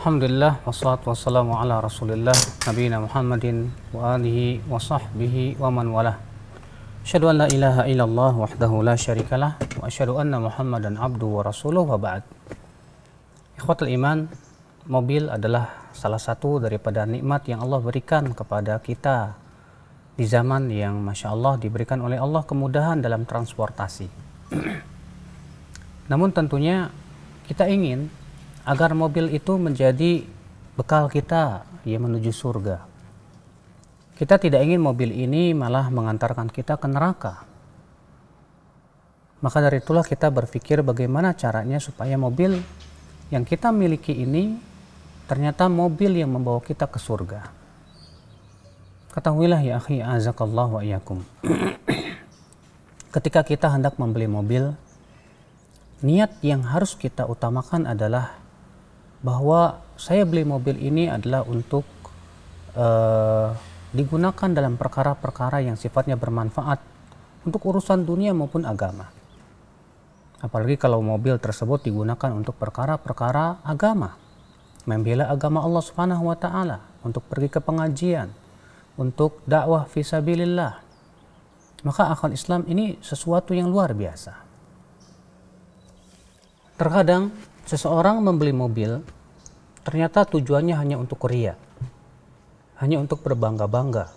Alhamdulillah wassalatu wassalamu ala Rasulillah nabiyina Muhammadin wa alihi wa sahbihi wa man walah. Asyhadu an la ilaha illallah wahdahu la syarikalah wa asyhadu anna Muhammadan abduhu wa rasuluh wa ba'd. Ikhwatul iman, mobil adalah salah satu daripada nikmat yang Allah berikan kepada kita di zaman yang Masya Allah diberikan oleh Allah kemudahan dalam transportasi. Namun tentunya kita ingin agar mobil itu menjadi bekal kita yang menuju surga. Kita tidak ingin mobil ini malah mengantarkan kita ke neraka. Maka dari itulah kita berpikir bagaimana caranya supaya mobil yang kita miliki ini ternyata mobil yang membawa kita ke surga. Ketahuilah ya akhi, azakallah wa iyyakum. Ketika kita hendak membeli mobil, niat yang harus kita utamakan adalah bahwa saya beli mobil ini adalah untuk digunakan dalam perkara-perkara yang sifatnya bermanfaat untuk urusan dunia maupun agama. Apalagi kalau mobil tersebut digunakan untuk perkara-perkara agama, membela agama Allah Subhanahu wa taala, untuk pergi ke pengajian, untuk dakwah fisabilillah. Maka akal Islam ini sesuatu yang luar biasa. Terkadang seseorang membeli mobil, ternyata tujuannya hanya untuk ria, hanya untuk berbangga-bangga.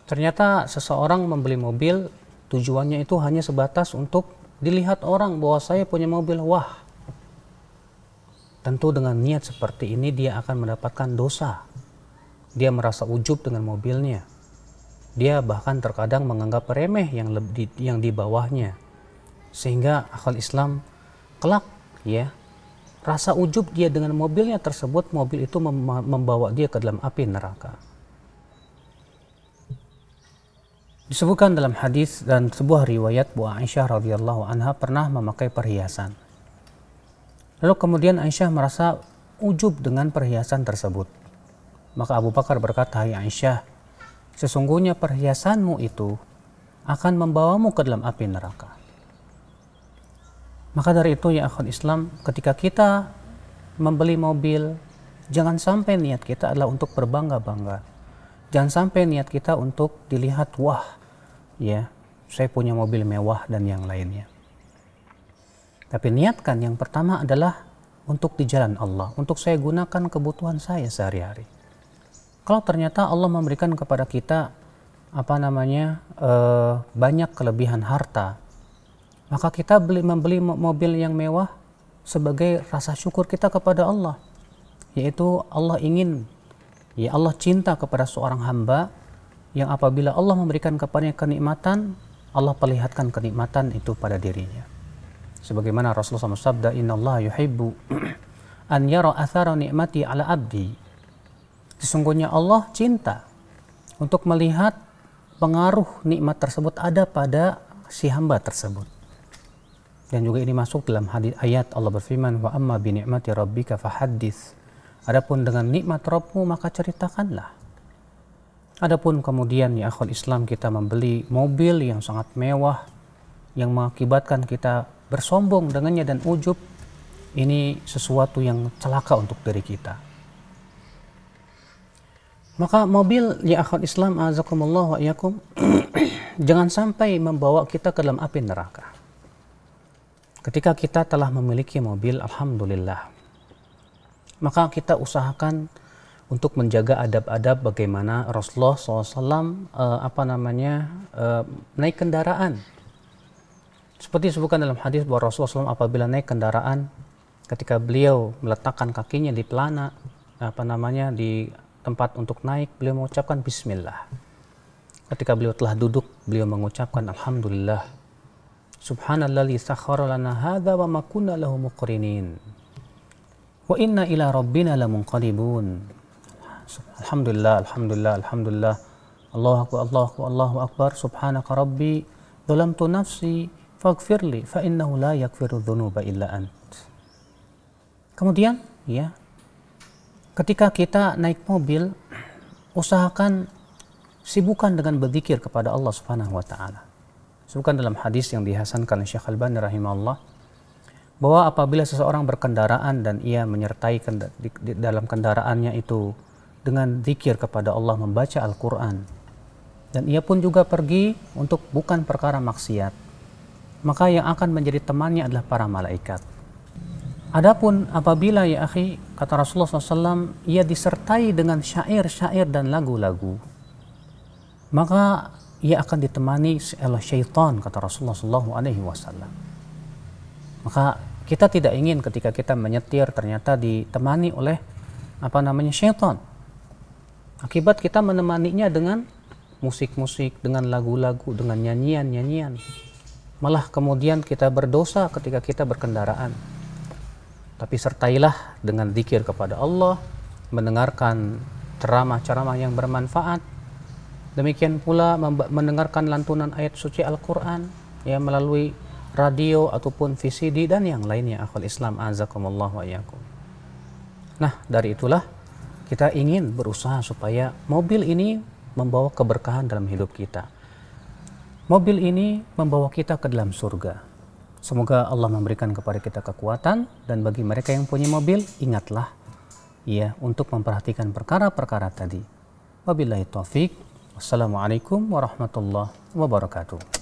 Ternyata seseorang membeli mobil, tujuannya itu hanya sebatas untuk dilihat orang bahwa saya punya mobil, wah. Tentu dengan niat seperti ini dia akan mendapatkan dosa. Dia merasa ujub dengan mobilnya. Dia bahkan terkadang menganggap remeh yang di bawahnya. Sehingga akal Islam kelak, ya, rasa ujub dia dengan mobilnya tersebut, mobil itu membawa dia ke dalam api neraka. Disebutkan dalam hadis dan sebuah riwayat bahwa Aisyah radhiyallahu anha pernah memakai perhiasan. Lalu kemudian Aisyah merasa ujub dengan perhiasan tersebut. Maka Abu Bakar berkata, "Hai Aisyah, sesungguhnya perhiasanmu itu akan membawamu ke dalam api neraka." Maka dari itu ya akhwat Islam, ketika kita membeli mobil, jangan sampai niat kita adalah untuk berbangga-bangga. Jangan sampai niat kita untuk dilihat, wah, ya, saya punya mobil mewah dan yang lainnya. Tapi niatkan yang pertama adalah untuk di jalan Allah, untuk saya gunakan kebutuhan saya sehari-hari. Kalau ternyata Allah memberikan kepada kita banyak kelebihan harta, maka kita membeli mobil yang mewah sebagai rasa syukur kita kepada Allah. Yaitu Allah ingin, ya Allah cinta kepada seorang hamba yang apabila Allah memberikan kepadanya kenikmatan, Allah perlihatkan kenikmatan itu pada dirinya. Sebagaimana Rasulullah SAW sabda, "Innallaha yuhibbu an yara athara ni'mati ala abdi." Sesungguhnya Allah cinta untuk melihat pengaruh nikmat tersebut ada pada si hamba tersebut. Dan juga ini masuk dalam hadis ayat Allah berfirman, "Wa amma bi ni'mati rabbika fahaddits." Adapun dengan nikmat Rabbmu maka ceritakanlah. Adapun kemudian ya akhwat Islam, kita membeli mobil yang sangat mewah yang mengakibatkan kita bersombong dengannya dan ujub, ini sesuatu yang celaka untuk diri kita. Maka mobil ya akhwat Islam azakumullah wa iyyakum jangan sampai membawa kita ke dalam api neraka. Ketika kita telah memiliki mobil, alhamdulillah, maka kita usahakan untuk menjaga adab-adab bagaimana Rasulullah SAW naik kendaraan. Seperti disebutkan dalam hadis bahwa Rasulullah SAW apabila naik kendaraan, ketika beliau meletakkan kakinya di pelana di tempat untuk naik, beliau mengucapkan bismillah. Ketika beliau telah duduk, beliau mengucapkan alhamdulillah. Subhanalladzi sakhkhara lana hadza wa ma kunna lahu muqrinin. Wa inna ila rabbina lamunqalibun. Alhamdulillah, alhamdulillah, alhamdulillah. Allahu akbar, Allahu akbar, Allahu akbar. Subhanaka rabbi dzalamtu nafsi faghfirli fa innahu la yaghfiru dzunuba illa ant. Kemudian, ya, ketika kita naik mobil, usahakan sibukkan dengan berzikir kepada Allah Subhanahu wa taala. Sebutkan dalam hadis yang dihasankan oleh Syekh Al-Albani rahimahullah, bahwa apabila seseorang berkendaraan dan ia menyertai di dalam kendaraannya itu dengan zikir kepada Allah, membaca Al-Quran, dan ia pun juga pergi untuk bukan perkara maksiat, maka yang akan menjadi temannya adalah para malaikat. Adapun apabila ya akhi, kata Rasulullah SAW, ia disertai dengan syair-syair dan lagu-lagu, maka ia akan ditemani oleh syaitan, kata Rasulullah SAW. Maka kita tidak ingin ketika kita menyetir ternyata ditemani oleh syaitan. Akibat kita menemaninya dengan musik-musik, dengan lagu-lagu, dengan nyanyian-nyanyian. Malah kemudian kita berdosa ketika kita berkendaraan. Tapi sertailah dengan zikir kepada Allah, mendengarkan ceramah-ceramah yang bermanfaat. Demikian pula mendengarkan lantunan ayat suci Al-Quran ya, melalui radio ataupun VCD dan yang lainnya. Akhul Islam azakumullah wa iyyakum. Nah, dari itulah kita ingin berusaha supaya mobil ini membawa keberkahan dalam hidup kita. Mobil ini membawa kita ke dalam surga. Semoga Allah memberikan kepada kita kekuatan, dan bagi mereka yang punya mobil, ingatlah ya untuk memperhatikan perkara-perkara tadi. Wabillahi taufik. Wassalamualaikum warahmatullahi wabarakatuh.